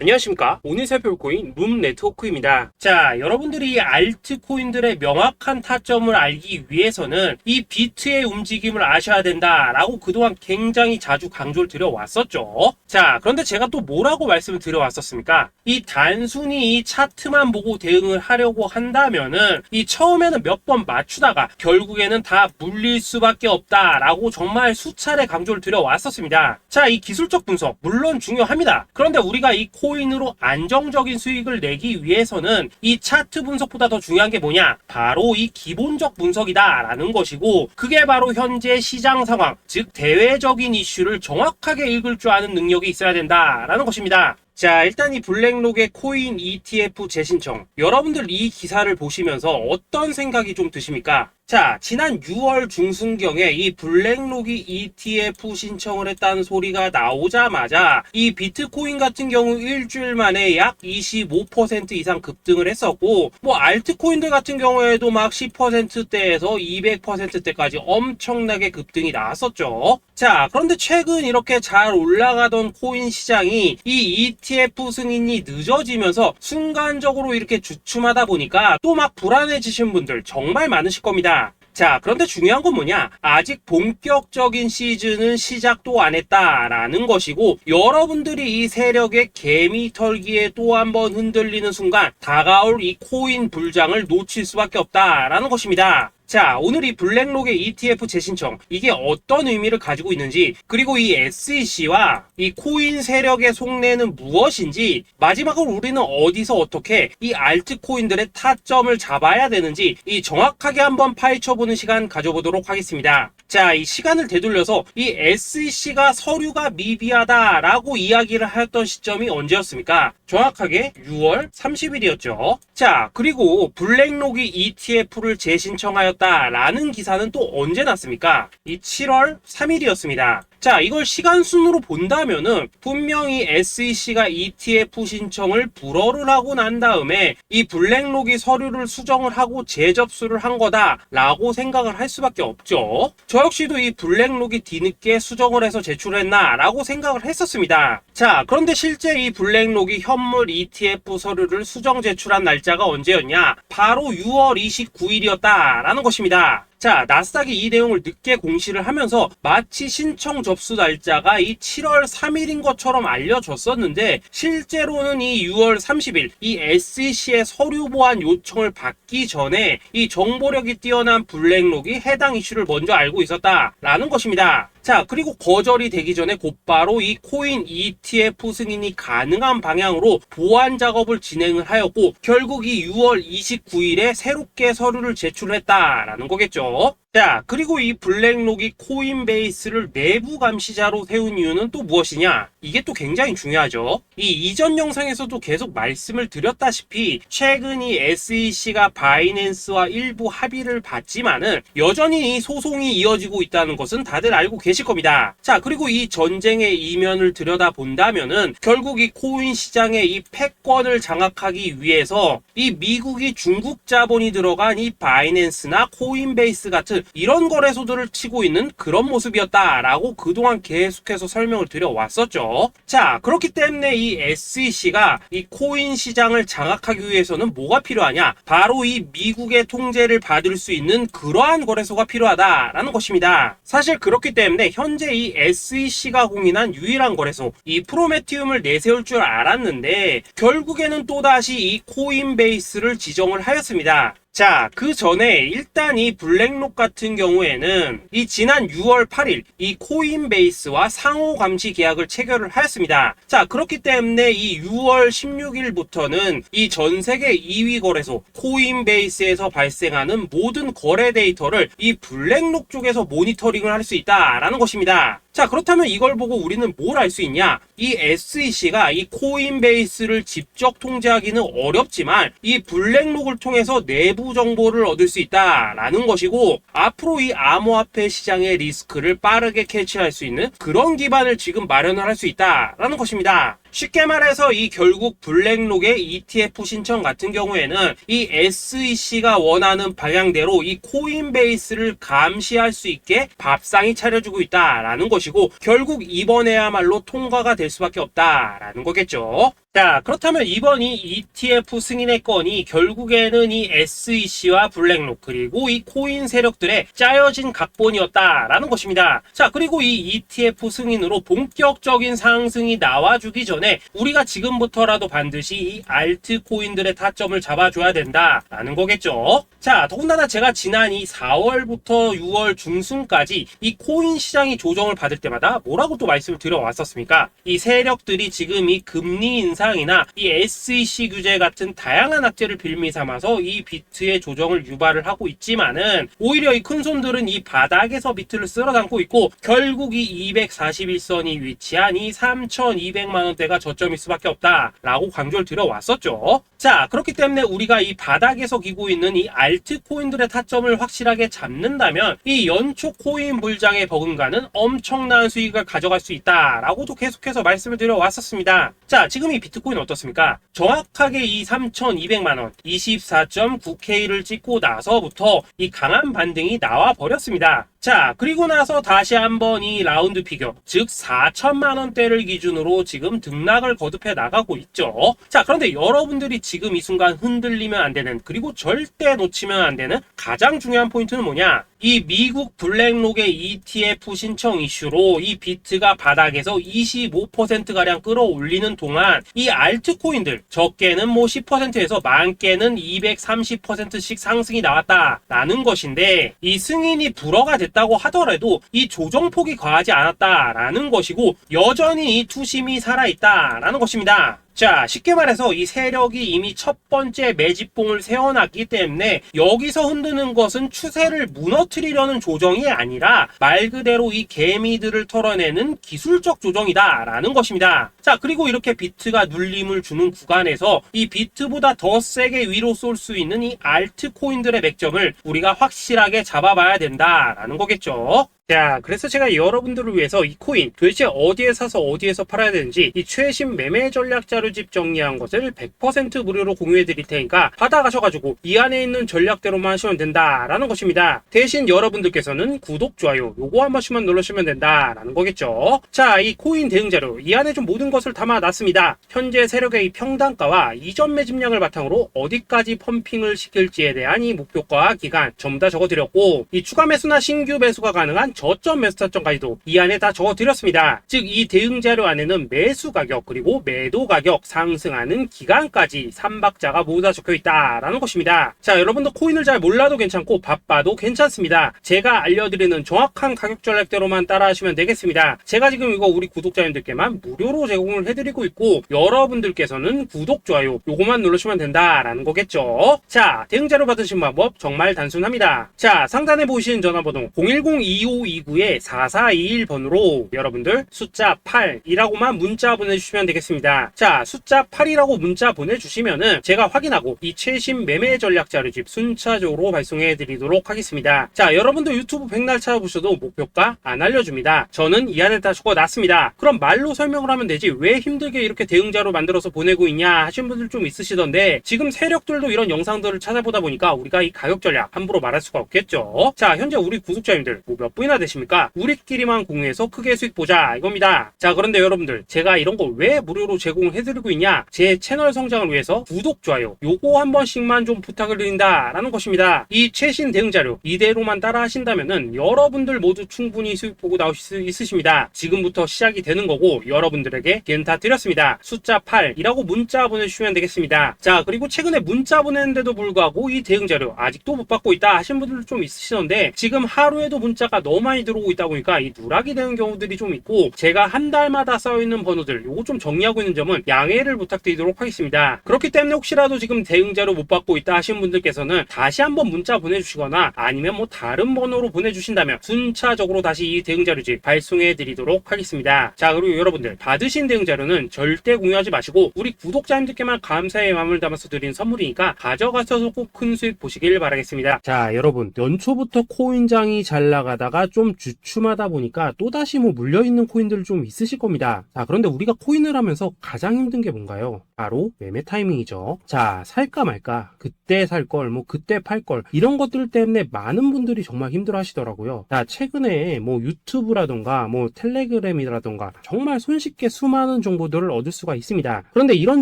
안녕하십니까. 오늘 살펴볼 코인 룸네트워크입니다. 자, 여러분들이 알트코인들의 명확한 타점을 알기 위해서는 이 비트의 움직임을 아셔야 된다라고 그동안 굉장히 자주 강조를 드려왔었죠. 자, 그런데 제가 또 뭐라고 말씀을 드려왔었습니까? 이 단순히 이 차트만 보고 대응을 하려고 한다면은 이 처음에는 몇 번 맞추다가 결국에는 다 물릴 수밖에 없다라고 정말 수차례 강조를 드려왔었습니다. 자, 이 기술적 분석 물론 중요합니다. 그런데 우리가 이 코인으로 안정적인 수익을 내기 위해서는 이 차트 분석보다 더 중요한 게 뭐냐? 바로 이 기본적 분석이다 라는 것이고, 그게 바로 현재 시장 상황, 즉 대외적인 이슈를 정확하게 읽을 줄 아는 능력이 있어야 된다라는 것입니다. 자, 일단 이 블랙록의 코인 ETF 재신청, 여러분들 이 기사를 보시면서 어떤 생각이 좀 드십니까? 자, 지난 6월 중순경에 이 블랙록이 ETF 신청을 했다는 소리가 나오자마자 이 비트코인 같은 경우 일주일 만에 약 25% 이상 급등을 했었고, 뭐 알트코인들 같은 경우에도 막 10%대에서 200%대까지 엄청나게 급등이 나왔었죠. 자, 그런데 최근 이렇게 잘 올라가던 코인 시장이 이 ETF 승인이 늦어지면서 순간적으로 이렇게 주춤하다 보니까 또 막 불안해지신 분들 정말 많으실 겁니다. 자, 그런데 중요한 건 뭐냐? 아직 본격적인 시즌은 시작도 안 했다라는 것이고, 여러분들이 이 세력의 개미 털기에 또 한 번 흔들리는 순간 다가올 이 코인 불장을 놓칠 수밖에 없다라는 것입니다. 자, 오늘 이 블랙록의 ETF 재신청, 이게 어떤 의미를 가지고 있는지, 그리고 이 SEC와 이 코인 세력의 속내는 무엇인지, 마지막으로 우리는 어디서 어떻게 이 알트코인들의 타점을 잡아야 되는지 이 정확하게 한번 파헤쳐보는 시간 가져보도록 하겠습니다. 자, 이 시간을 되돌려서 이 SEC가 서류가 미비하다라고 이야기를 하였던 시점이 언제였습니까? 정확하게 6월 30일이었죠. 자, 그리고 블랙록이 ETF를 재신청하였다라는 기사는 또 언제 났습니까? 이 7월 3일이었습니다. 자, 이걸 시간순으로 본다면은 분명히 SEC가 ETF 신청을 불허를 하고 난 다음에 이 블랙록이 서류를 수정을 하고 재접수를 한 거다라고 생각을 할 수밖에 없죠. 저 역시도 이 블랙록이 뒤늦게 수정을 해서 제출했나라고 생각을 했었습니다. 자, 그런데 실제 이 블랙록이 현물 ETF 서류를 수정 제출한 날짜가 언제였냐? 바로 6월 29일이었다라는 것입니다. 자, 나스닥이 이 내용을 늦게 공시를 하면서 마치 신청 접수 날짜가 이 7월 3일인 것처럼 알려졌었는데, 실제로는 이 6월 30일 이 SEC의 서류 보완 요청을 받기 전에 이 정보력이 뛰어난 블랙록이 해당 이슈를 먼저 알고 있었다라는 것입니다. 자, 그리고 거절이 되기 전에 곧바로 이 코인 ETF 승인이 가능한 방향으로 보완 작업을 진행을 하였고, 결국 이 6월 29일에 새롭게 서류를 제출했다라는 거겠죠. 자, 그리고 이 블랙록이 코인베이스를 내부 감시자로 세운 이유는 또 무엇이냐? 이게 또 굉장히 중요하죠. 이 이전 영상에서도 계속 말씀을 드렸다시피 최근 이 SEC가 바이낸스와 일부 합의를 봤지만은 여전히 이 소송이 이어지고 있다는 것은 다들 알고 계실 겁니다. 자, 그리고 이 전쟁의 이면을 들여다본다면은 결국 이 코인 시장의 이 패권을 장악하기 위해서 이 미국이 중국 자본이 들어간 이 바이낸스나 코인베이스 같은 이런 거래소들을 치고 있는 그런 모습이었다라고 그동안 계속해서 설명을 드려왔었죠. 자, 그렇기 때문에 이 SEC가 이 코인 시장을 장악하기 위해서는 뭐가 필요하냐? 바로 이 미국의 통제를 받을 수 있는 그러한 거래소가 필요하다라는 것입니다. 사실 그렇기 때문에 현재 이 SEC가 공인한 유일한 거래소, 이 프로메티움을 내세울 줄 알았는데 결국에는 또다시 이 코인베이스를 지정을 하였습니다. 자, 그 전에 일단 이 블랙록 같은 경우에는 이 지난 6월 8일 이 코인베이스와 상호 감시 계약을 체결을 하였습니다. 자, 그렇기 때문에 이 6월 16일부터는 이 전 세계 2위 거래소 코인베이스에서 발생하는 모든 거래 데이터를 이 블랙록 쪽에서 모니터링을 할 수 있다라는 것입니다. 자, 그렇다면 이걸 보고 우리는 뭘 알 수 있냐? 이 SEC가 이 코인베이스를 직접 통제하기는 어렵지만 이 블랙록을 통해서 내부 정보를 얻을 수 있다라는 것이고, 앞으로 이 암호화폐 시장의 리스크를 빠르게 캐치할 수 있는 그런 기반을 지금 마련을 할 수 있다라는 것입니다. 쉽게 말해서 이 결국 블랙록의 ETF 신청 같은 경우에는 이 SEC가 원하는 방향대로 이 코인베이스를 감시할 수 있게 밥상이 차려주고 있다라는 것이고, 결국 이번에야말로 통과가 될 수밖에 없다라는 거겠죠. 자, 그렇다면 이번 이 ETF 승인의 건이 결국에는 이 SEC와 블랙록 그리고 이 코인 세력들의 짜여진 각본이었다라는 것입니다. 자, 그리고 이 ETF 승인으로 본격적인 상승이 나와주기 전에 우리가 지금부터라도 반드시 이 알트코인들의 타점을 잡아줘야 된다라는 거겠죠. 자, 더군다나 제가 지난 이 4월부터 6월 중순까지 이 코인 시장이 조정을 받을 때마다 뭐라고 또 말씀을 드려왔었습니까? 이 세력들이 지금 이 금리 인상이나 이 SEC 규제 같은 다양한 악재를 빌미 삼아서 이 비트의 조정을 유발을 하고 있지만은 오히려 이 큰손들은 이 바닥에서 비트를 쓸어 담고 있고 결국 이 241선이 위치한 이 3,200만 원대가 저점일 수밖에 없다라고 강조를 드려왔었죠. 자, 그렇기 때문에 우리가 이 바닥에서 기고 있는 이 알트코인들의 타점을 확실하게 잡는다면 이 연초 코인 불장의 버금가는 엄청난 수익을 가져갈 수 있다라고도 계속해서 말씀을 드려왔었습니다. 자, 지금 이 비트코인 어떻습니까? 정확하게 이 3,200만 원 24.9K를 찍고 나서부터 이 강한 반등이 나와 버렸습니다. 자, 그리고 나서 다시 한번 이 라운드 피겨, 즉 4천만 원대를 기준으로 지금 등락을 거듭해 나가고 있죠. 자, 그런데 여러분들이 지금 이 순간 흔들리면 안 되는, 그리고 절대 놓치면 안 되는 가장 중요한 포인트는 뭐냐? 이 미국 블랙록의 ETF 신청 이슈로 이 비트가 바닥에서 25%가량 끌어올리는 동안 이 알트코인들, 적게는 뭐 10%에서 많게는 230%씩 상승이 나왔다라는 것인데, 이 승인이 불허가 됐다고 하더라도 이 조정폭이 과하지 않았다라는 것이고 여전히 이 투심이 살아있다라는 것입니다. 자, 쉽게 말해서 이 세력이 이미 첫 번째 매집봉을 세워놨기 때문에 여기서 흔드는 것은 추세를 무너뜨리려는 조정이 아니라 말 그대로 이 개미들을 털어내는 기술적 조정이다라는 것입니다. 자, 그리고 이렇게 비트가 눌림을 주는 구간에서 이 비트보다 더 세게 위로 쏠 수 있는 이 알트코인들의 맥점을 우리가 확실하게 잡아봐야 된다라는 거겠죠. 자, 그래서 제가 여러분들을 위해서 이 코인 도대체 어디에 사서 어디에서 팔아야 되는지 이 최신 매매 전략 자료집 정리한 것을 100% 무료로 공유해 드릴 테니까 받아가셔가지고 이 안에 있는 전략대로만 하시면 된다라는 것입니다. 대신 여러분들께서는 구독, 좋아요 요거 한 번씩만 눌러주시면 된다라는 거겠죠. 자, 이 코인 대응 자료 이 안에 좀 모든 것을 담아놨습니다. 현재 세력의 이 평단가와 이전 매집량을 바탕으로 어디까지 펌핑을 시킬지에 대한 이 목표가 기간 전부 다 적어드렸고, 이 추가 매수나 신규 매수가 가능한 저점 매수 타점까지도 이 안에 다 적어드렸습니다. 즉 이 대응 자료 안에는 매수 가격 그리고 매도 가격, 상승하는 기간까지 3박자가 모두 다 적혀있다라는 것입니다. 자, 여러분도 코인을 잘 몰라도 괜찮고 바빠도 괜찮습니다. 제가 알려드리는 정확한 가격 전략대로만 따라하시면 되겠습니다. 제가 지금 이거 우리 구독자님들께만 무료로 제공을 해드리고 있고 여러분들께서는 구독, 좋아요 요거만 누르시면 된다라는 거겠죠. 자, 대응 자료 받으신 방법 정말 단순합니다. 자, 상단에 보이시는 전화번호 010-2529-4421번으로 여러분들 숫자 8이라고만 문자 보내주시면 되겠습니다. 자, 숫자 8이라고 문자 보내주시면은 제가 확인하고 이 최신 매매 전략 자료집 순차적으로 발송해 드리도록 하겠습니다. 자, 여러분도 유튜브 백날 찾아보셔도 목표가 안 알려줍니다. 저는 이 안에 다 적어놨습니다. 그럼 말로 설명을 하면 되지 왜 힘들게 이렇게 대응자로 만들어서 보내고 있냐 하신 분들 좀 있으시던데, 지금 세력들도 이런 영상들을 찾아보다 보니까 우리가 이 가격 전략 함부로 말할 수가 없겠죠. 자, 현재 우리 구독자님들 뭐 몇 분이나 되십니까? 우리끼리만 공유해서 크게 수익 보자 이겁니다. 자, 그런데 여러분들 제가 이런 거 왜 무료로 제공을 해드리고 있냐? 제 채널 성장을 위해서 구독, 좋아요 요거 한 번씩만 좀 부탁을 드린다라는 것입니다. 이 최신 대응 자료 이대로만 따라 하신다면은 여러분들 모두 충분히 수익 보고 나오실 수 있으십니다. 지금부터 시작이 되는 거고 여러분들에게 기회는 다 드렸습니다. 숫자 8이라고 문자 보내주시면 되겠습니다. 자, 그리고 최근에 문자 보냈는데도 불구하고 이 대응 자료 아직도 못 받고 있다 하신 분들 좀 있으시던데, 지금 하루에도 문자가 너무 많이 들어오고 있다 보니까 이 누락이 되는 경우들이 좀 있고 제가 한 달마다 쌓여있는 번호들 요거 좀 정리하고 있는 점은 양해를 부탁드리도록 하겠습니다. 그렇기 때문에 혹시라도 지금 대응자료 못 받고 있다 하신 분들께서는 다시 한번 문자 보내주시거나 아니면 뭐 다른 번호로 보내주신다면 순차적으로 다시 이 대응자료집 발송해 드리도록 하겠습니다. 자, 그리고 여러분들 받으신 대응자료는 절대 공유하지 마시고 우리 구독자님들께만 감사의 마음을 담아서 드린 선물이니까 가져가셔서 꼭 큰 수익 보시길 바라겠습니다. 자, 여러분 연초부터 코인장이 잘 나가다가 좀 주춤하다 보니까 또다시 뭐 물려있는 코인들 좀 있으실 겁니다. 자, 그런데 우리가 코인을 하면서 가장 힘든 게 뭔가요? 바로 매매 타이밍이죠. 자, 살까 말까, 그때 살 걸, 뭐 그때 팔 걸, 이런 것들 때문에 많은 분들이 정말 힘들어 하시더라고요. 자, 최근에 뭐 유튜브라던가 뭐 텔레그램이라던가 정말 손쉽게 수많은 정보들을 얻을 수가 있습니다. 그런데 이런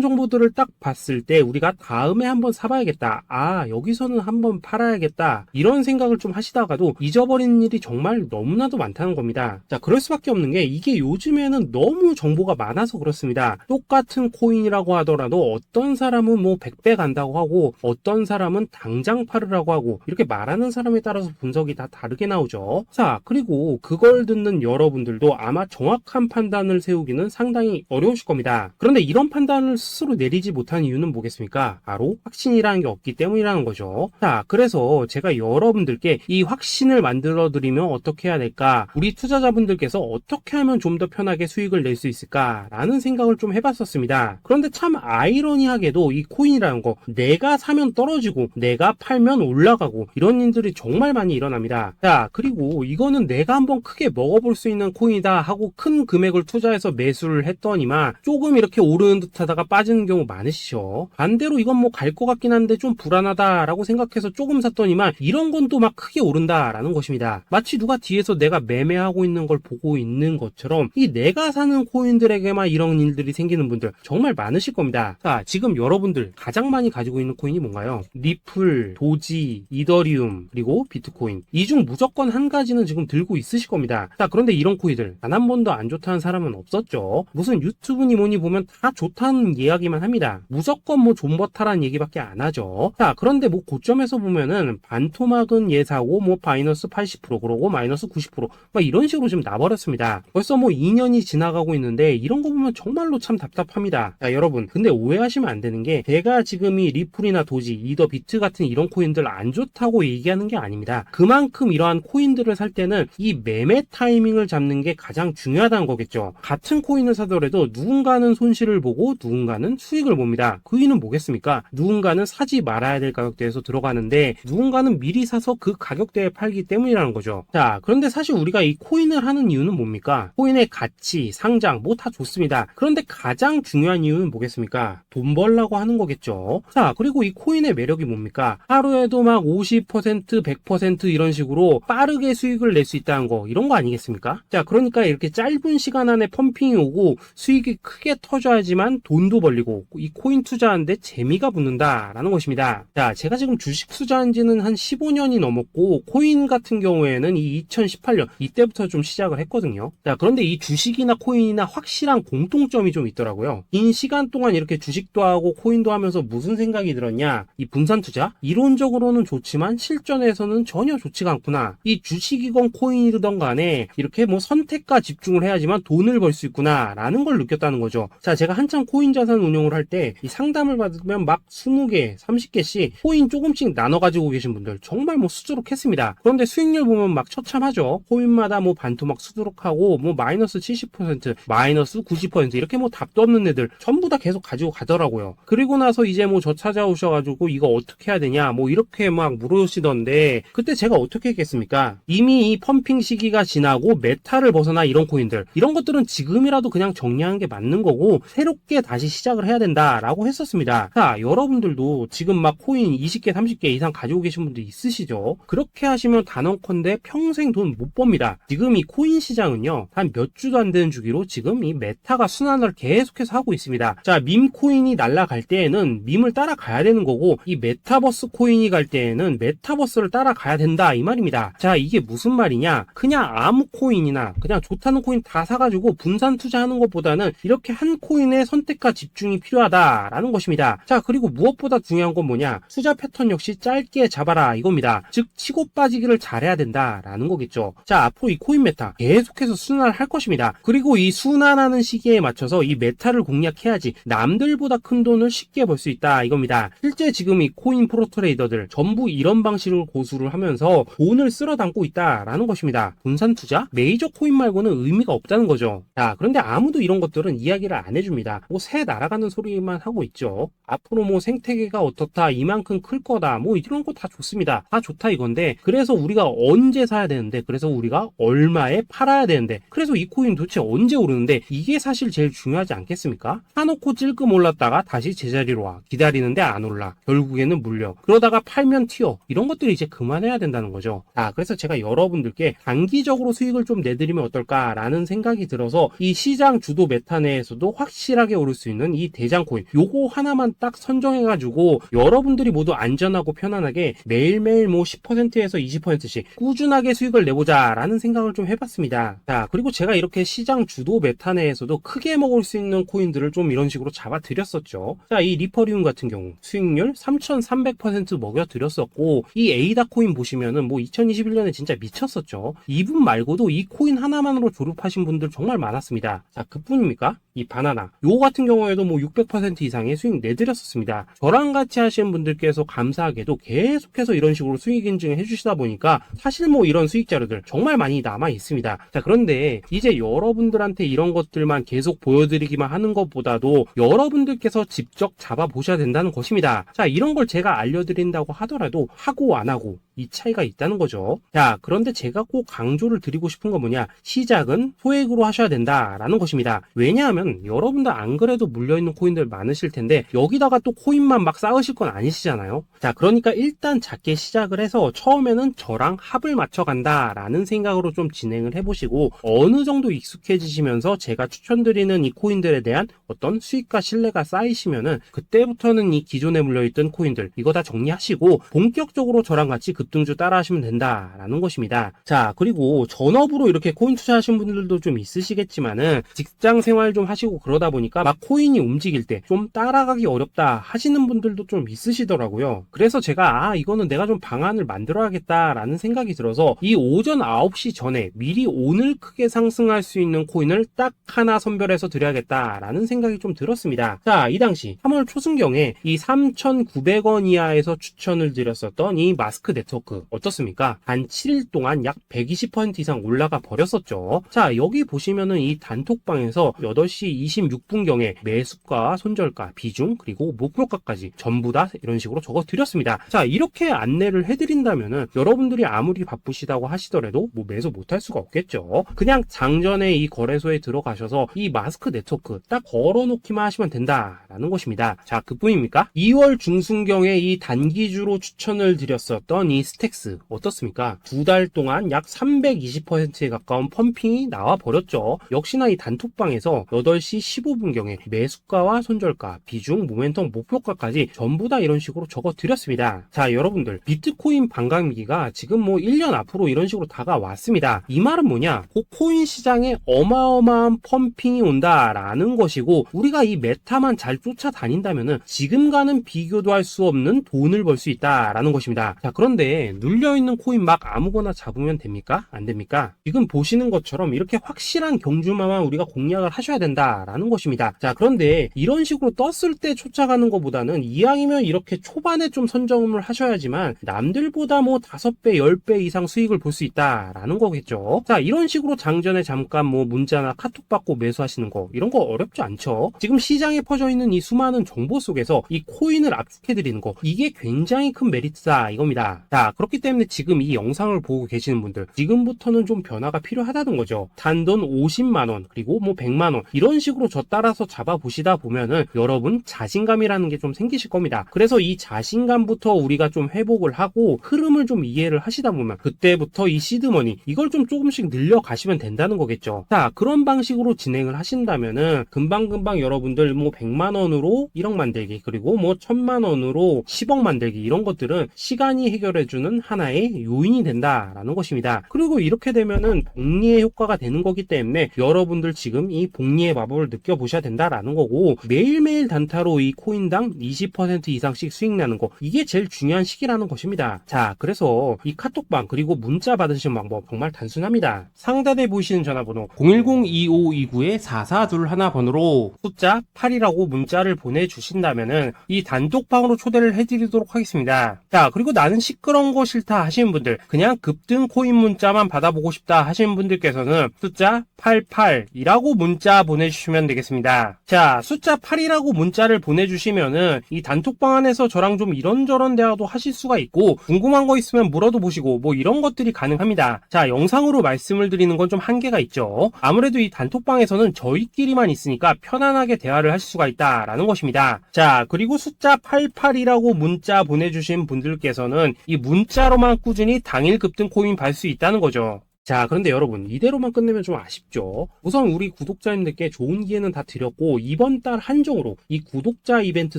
정보들을 딱 봤을 때 우리가 다음에 한번 사봐야겠다, 아 여기서는 한번 팔아야겠다, 이런 생각을 좀 하시다가도 잊어버리는 일이 정말 너무나도 많다는 겁니다. 자, 그럴 수밖에 없는 게 이게 요즘에는 너무 정보가 많아서 그렇습니다. 똑같은 코인이라고 하더라도 어떤 사람은 뭐 100배 간다고 하고 어떤 사람은 당장 팔으라고 하고, 이렇게 말하는 사람에 따라서 분석이 다 다르게 나오죠. 자, 그리고 그걸 듣는 여러분들도 아마 정확한 판단을 세우기는 상당히 어려우실 겁니다. 그런데 이런 판단을 스스로 내리지 못한 이유는 뭐겠습니까? 바로 확신이라는 게 없기 때문이라는 거죠. 자, 그래서 제가 여러분들께 이 확신을 만들어 드리면 어떻게 해야 될까, 우리 투자자분들께서 어떻게 하면 좀 더 편하게 수익을 낼 수 있을까 라는 생각을 좀 해봤었습니다. 그런데 참 아이러니하게도 이 코인이라는 거, 내가 사면 떨어지고 내가 팔면 올라가고 이런 일들이 정말 많이 일어납니다. 자, 그리고 이거는 내가 한번 크게 먹어볼 수 있는 코인이다 하고 큰 금액을 투자해서 매수를 했더니만 조금 이렇게 오르는 듯 하다가 빠지는 경우 많으시죠. 반대로 이건 뭐 갈 것 같긴 한데 좀 불안하다라고 생각해서 조금 샀더니만 이런 건 또 막 크게 오른다라는 것입니다. 마치 누가 뒤에서 내가 매매하고 있는 걸 보고 있는 것처럼 이 내가 사는 코인들에게만 이런 일들이 생기는 분들 정말 많으실 겁니다. 자, 지금 여러분들 가장 많이 가지고 있는 코인이 뭔가요? 리플, 도지, 이더리움, 그리고 비트코인. 이 중 무조건 한 가지는 지금 들고 있으실 겁니다. 자, 그런데 이런 코인들 단 한 번도 안 좋다는 사람은 없었죠. 무슨 유튜브니 뭐니 보면 다 좋다는 이야기만 합니다. 무조건 뭐 존버타라는 얘기밖에 안 하죠. 자, 그런데 뭐 고점에서 보면은 반토막은 예사고 뭐 마이너스 80% 그러고 마이너스 90% 막 이런 식으로 지금 나버렸습니다. 벌써 뭐 2년이 지나가고 있는데 이런 거 보면 정말로 참 답답합니다. 자, 여러분 근데 오해하시면 안 되는 게 제가 지금 이 리플이나 도지, 이더, 비트 같은 이런 코인들 안 좋다고 얘기하는 게 아닙니다. 그만큼 이러한 코인들을 살 때는 이 매매 타이밍을 잡는 게 가장 중요하다는 거겠죠. 같은 코인을 사더라도 누군가는 손실을 보고 누군가는 수익을 봅니다. 그 이유는 뭐겠습니까? 누군가는 사지 말아야 될 가격대에서 들어가는데 누군가는 미리 사서 그 가격대에 팔기 때문이라는 거죠. 자, 그런데 사실 우리가 이 코인을 하는 이유는 뭡니까? 코인의 가치, 상장 뭐 다 좋습니다. 그런데 가장 중요한 이유는 뭐겠습니까? 돈 벌라고 하는 거겠죠. 자, 그리고 이 코인의 매력이 뭡니까? 하루에도 막 50%, 100% 이런 식으로 빠르게 수익을 낼 수 있다는 거, 이런 거 아니겠습니까? 자, 그러니까 이렇게 짧은 시간 안에 펌핑이 오고 수익이 크게 터져야지만 돈도 벌리고 이 코인 투자하는데 재미가 붙는다라는 것입니다. 자, 제가 지금 주식 투자한 지는 한 15년이 넘었고 코인 같은 경우에는 이 2018년 이때부터 좀 시작을 했거든요. 자, 그런데 이 주식이나 코인이나 확실한 공통점이 좀 있더라고요. 긴 시간 동안 이렇게 주식도 하고 코인도 하면서 무슨 생각이 들었냐? 이 분산 투자? 이론적으로는 좋지만 실전에서는 전혀 좋지가 않구나. 이 주식이건 코인이든 간에 이렇게 뭐 선택과 집중을 해야지만 돈을 벌 수 있구나 라는 걸 느꼈다는 거죠. 자, 제가 한참 코인 자산 운용을 할 때 이 상담을 받으면 막 20개, 30개씩 코인 조금씩 나눠 가지고 계신 분들 정말 뭐 수두룩했습니다. 그런데 수익률 보면 막 처참하죠. 코인마다 뭐 반토막 수두룩하고 뭐 마이너스 70%, 마이너스 90% 이렇게 뭐 답도 없는 애들 전부 다 계속 가지고 가더라고요. 그리고 나서 이제 뭐 저 찾아오셔가지고 이거 어떻게 해야 되냐 뭐 이렇게 막 물으시던데 그때 제가 어떻게 했겠습니까? 이미 이 펌핑 시기가 지나고 메타를 벗어나 이런 코인들, 이런 것들은 지금이라도 그냥 정리하는 게 맞는 거고 새롭게 다시 시작을 해야 된다라고 했었습니다. 자, 여러분들도 지금 막 코인 20개, 30개 이상 가지고 계신 분들 있으시죠? 그렇게 하시면 단언컨대 평생 돈 못 법니다. 지금 이 코인 시장은요, 한 몇 주도 안 되는 주기로 지금 이 메타가 순환을 계속해서 하고 있습니다. 자, 밈 코인이 날아갈 때에는 밈을 따라가야 되는 거고 이 메타버스 코인이 갈 때에는 메타버스를 따라가야 된다 이 말입니다. 자, 이게 무슨 말이냐? 그냥 아무 코인이나 그냥 좋다는 코인 다 사가지고 분산 투자하는 것보다는 이렇게 한 코인에 선택과 집중이 필요하다라는 것입니다. 자, 그리고 무엇보다 중요한 건 뭐냐? 투자 패턴 역시 짧게 잡아라 이겁니다. 즉 치고 빠지기를 잘해야 된다라는 거겠죠. 자, 앞으로 이 코인 메타 계속해서 순환을 할 것입니다. 그리고 이 순환하는 시기에 맞춰서 이 메타를 공략해야지 남들보다 큰 돈을 쉽게 벌 수 있다 이겁니다. 실제 지금 이 코인 프로 트레이더들 전부 이런 방식을 고수를 하면서 돈을 쓸어 담고 있다라는 것입니다. 분산 투자? 메이저 코인 말고는 의미가 없다는 거죠. 자, 그런데 아무도 이런 것들은 이야기를 안 해줍니다. 뭐 새 날아가는 소리만 하고 있죠. 앞으로 뭐 생태계가 어떻다, 이만큼 클 거다, 뭐 이런 거 다 좋습니다. 다 좋다 이건데 그래서 우리가 언제 사야 되는데, 그래서 우리가 얼마에 팔아야 되는데, 그래서 이 코인 도대체 언제 오르는데, 이게 사실 제일 중요하지 않겠습니까? 사놓고 찔끔 올랐다가 다시 제자리로 와. 기다리는데 안 올라. 결국에는 물려. 그러다가 팔면 튀어. 이런 것들이 이제 그만해야 된다는 거죠. 그래서 제가 여러분들께 단기적으로 수익을 좀 내드리면 어떨까라는 생각이 들어서 이 시장 주도 메타 내에서도 확실하게 오를 수 있는 이 대장 코인, 요거 하나만 딱 선정해가지고 여러분들이 모두 안전하고 편안하게 매일매일 뭐 10%에서 20%씩 꾸준하게 수익을 내보자라는 생각을 좀 해봤습니다. 그리고 제가 이렇게 시장 주도 메타 내에서도 크게 먹을 수 있는 코인들을 좀 이런 식으로 잡아드렸었죠. 이 리퍼리움 같은 경우 수익률 3,300% 먹여드렸었고, 이 에이다 코인 보시면은 뭐 2021년에 진짜 미쳤었죠. 이분 말고도 이 코인 하나만으로 졸업하신 분들 정말 많았습니다. 그뿐입니까? 이 바나나, 요거 같은 경우에도 뭐 600% 이상의 수익 내드렸었습니다. 저랑 같이 하시는 분들께서 감사하게도 계속해서 이런 식으로 수익 인증을 해주시다 보니까 사실 뭐 이런 수익 자료들 정말 많이 남아 있습니다. 그런데 이제 여러분들한테 이런 것들만 계속 보여드리기만 하는 것보다도 여러분들께서 직접 잡아보셔야 된다는 것입니다. 이런 걸 제가 알려드린다고 하더라도 하고 안 하고 이 차이가 있다는 거죠. 그런데 제가 꼭 강조를 드리고 싶은 건 뭐냐, 시작은 소액으로 하셔야 된다라는 것입니다. 왜냐하면 여러분들 안 그래도 물려있는 코인들 많으실 텐데 여기다가 또 코인만 막 쌓으실 건 아니시잖아요. 그러니까 일단 작게 시작을 해서 처음에는 저랑 합을 맞춰간다라는 생각으로 좀 진행을 해보시고, 어느 정도 익숙해지시면서 제가 추천드리는 이 코인들에 대한 어떤 수익과 신뢰가 쌓이시면은 그때부터는 이 기존에 물려있던 코인들 이거 다 정리하시고 본격적으로 저랑 같이 급등주 따라 하시면 된다라는 것입니다. 그리고 전업으로 이렇게 코인 투자하신 분들도 좀 있으시겠지만은 직장 생활 좀 하시고 그러다 보니까 막 코인이 움직일 때 좀 따라가기 어렵다 하시는 분들도 좀 있으시더라고요. 그래서 제가 이거는 내가 좀 방안을 만들어야겠다라는 생각이 들어서 이 오전 9시 전에 미리 오늘 크게 상승할 수 있는 코인을 딱 하나 선별해서 드려야겠다라는 생각이 좀 들었습니다. 이 당시 3월 초순경에 이 3,900원 이하에서 추천을 드렸었던 이 마스크 네트워크 어떻습니까? 단 7일 동안 약 120% 이상 올라가 버렸었죠. 여기 보시면은 이 단톡방에서 8시 26분경에 매수가, 손절가, 비중, 그리고 목표가까지 전부 다 이런 식으로 적어 드렸습니다. 이렇게 안내를 해드린다면은 여러분들이 아무리 바쁘시다고 하시더라도 뭐 매수 못할 수가 없겠죠. 그냥 장전에 이 거래소에 들어가셔서 이 마스크 네트워크 딱 걸어놓기만 하시면 된다라는 것입니다. 그뿐입니까? 2월 중순경에 이 단기주로 추천을 드렸었던 이 스택스 어떻습니까? 2달 동안 약 320%에 가까운 펌핑이 나와 버렸죠. 역시나 이 단톡방에서 8시 15분경에 매수가와 손절가, 비중, 모멘텀, 목표가까지 전부 다 이런 식으로 적어 드렸습니다. 여러분들, 비트코인 반감기가 지금 뭐 1년 앞으로 이런 식으로 다가왔습니다. 이 말은 뭐냐? 코인 시장에 어마어마한 펌핑이 온다라는 것이고, 우리가 이 메타만 잘 쫓아다닌다면은 지금과는 비교도 할 수 없는 돈을 벌 수 있다라는 것입니다. 그런데 눌려있는 코인 막 아무거나 잡으면 됩니까? 안 됩니까? 지금 보시는 것처럼 이렇게 확실한 경주마만 우리가 공략을 하셔야 된다라는 것입니다. 그런데 이런 식으로 떴을 때 쫓아가는 것보다는 이왕이면 이렇게 초반에 좀 선점을 하셔야지만 남들보다 뭐 5배, 10배 이상 수익을 볼 수 있다라는 거겠죠. 이런 식으로 장전에 잠깐 뭐 문자나 카톡 받고 매수하시는 거, 이런 거 어렵지 않죠. 지금 시장에 퍼져 있는 이 수많은 정보 속에서 이 코인을 압축해드리는 거, 이게 굉장히 큰 메리트다 이겁니다. 그렇기 때문에 지금 이 영상을 보고 계시는 분들, 지금부터는 좀 변화가 필요하다는 거죠. 단돈 50만원 그리고 뭐 100만원 이런 식으로 저 따라서 잡아보시다 보면은 여러분 자신감이라는 게 좀 생기실 겁니다. 그래서 이 자신감부터 우리가 좀 회복을 하고 흐름을 좀 이해를 하시다 보면 그때부터 이 시드머니 이걸 좀 조금씩 늘려가시면 된다는 거겠죠. 그런 방식으로 진행을 하신다면은 금방금방 여러분들 뭐 100만원으로 1억 만들기, 그리고 뭐 1000만원으로 10억 만들기, 이런 것들은 시간이 해결해주는 하나의 요인이 된다라는 것입니다. 그리고 이렇게 되면은 복리의 효과가 되는 거기 때문에 여러분들 지금 이 복리의 마법을 느껴보셔야 된다라는 거고, 매일매일 단타로 이 코인당 20% 이상씩 수익 나는 거, 이게 제일 중요한 시기라는 것입니다. 그래서 이 카톡방 그리고 문자 받으시는 방법 정말 단순합니다. 상단에 보이시는 전화번호 010-2529-4421 번호로 숫자 8이라고 문자를 보내주신다면은 이 단톡방으로 초대를 해드리도록 하겠습니다. 그리고 나는 시끄러운 거 싫다 하시는 분들, 그냥 급등 코인 문자만 받아보고 싶다 하시는 분들께서는 숫자 88이라고 문자 보내 보내주시면 되겠습니다. 자, 숫자 8이라고 문자를 보내주시면은 이 단톡방 안에서 저랑 좀 이런저런 대화도 하실 수가 있고 궁금한 거 있으면 물어도 보시고 뭐 이런 것들이 가능합니다. 자, 영상으로 말씀을 드리는 건 좀 한계가 있죠. 아무래도 이 단톡방에서는 저희끼리만 있으니까 편안하게 대화를 할 수가 있다라는 것입니다. 자, 그리고 숫자 88이라고 문자 보내주신 분들께서는 이 문자로만 꾸준히 당일 급등 코인 받을 수 있다는 거죠. 자, 그런데 여러분, 이대로만 끝내면 좀 아쉽죠. 우선 우리 구독자님들께 좋은 기회는 다 드렸고 이번 달 한정으로 이 구독자 이벤트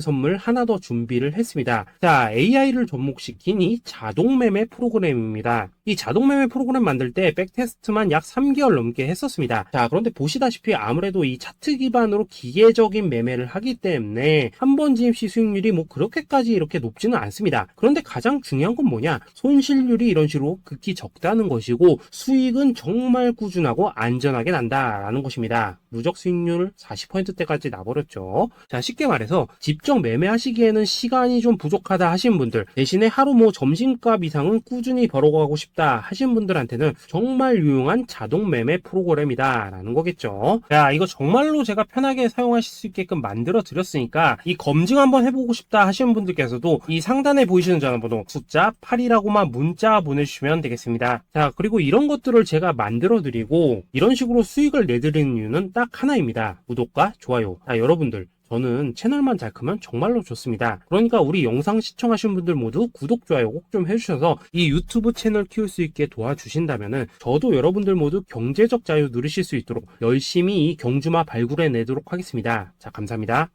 선물 하나 더 준비를 했습니다. 자, AI를 접목시킨 이 자동매매 프로그램입니다. 이 자동매매 프로그램 만들 때 백테스트만 약 3개월 넘게 했었습니다. 자, 그런데 보시다시피 아무래도 이 차트 기반으로 기계적인 매매를 하기 때문에 한 번 지입 시 수익률이 뭐 그렇게까지 이렇게 높지는 않습니다. 그런데 가장 중요한 건 뭐냐? 손실률이 이런 식으로 극히 적다는 것이고 수익은 정말 꾸준하고 안전하게 난다라는 것입니다. 누적 수익률 40%대까지 나버렸죠. 자, 쉽게 말해서 직접 매매하시기에는 시간이 좀 부족하다 하신 분들, 대신에 하루 뭐 점심값 이상은 꾸준히 벌어가고 싶다 하신 분들한테는 정말 유용한 자동 매매 프로그램이다 라는 거겠죠. 자, 이거 정말로 제가 편하게 사용하실 수 있게끔 만들어 드렸으니까 이 검증 한번 해보고 싶다 하시는 분들께서도 이 상단에 보이시는 전화번호 숫자 8이라고만 문자 보내주시면 되겠습니다. 자, 그리고 이런 것들을 제가 만들어 드리고 이런 식으로 수익을 내드리는 이유는 딱 하나입니다. 구독과 좋아요. 자, 여러분들, 저는 채널만 잘 크면 정말로 좋습니다. 그러니까 우리 영상 시청하신 분들 모두 구독, 좋아요 꼭 좀 해주셔서 이 유튜브 채널 키울 수 있게 도와주신다면은 저도 여러분들 모두 경제적 자유 누리실 수 있도록 열심히 이 경주마 발굴해 내도록 하겠습니다. 자, 감사합니다.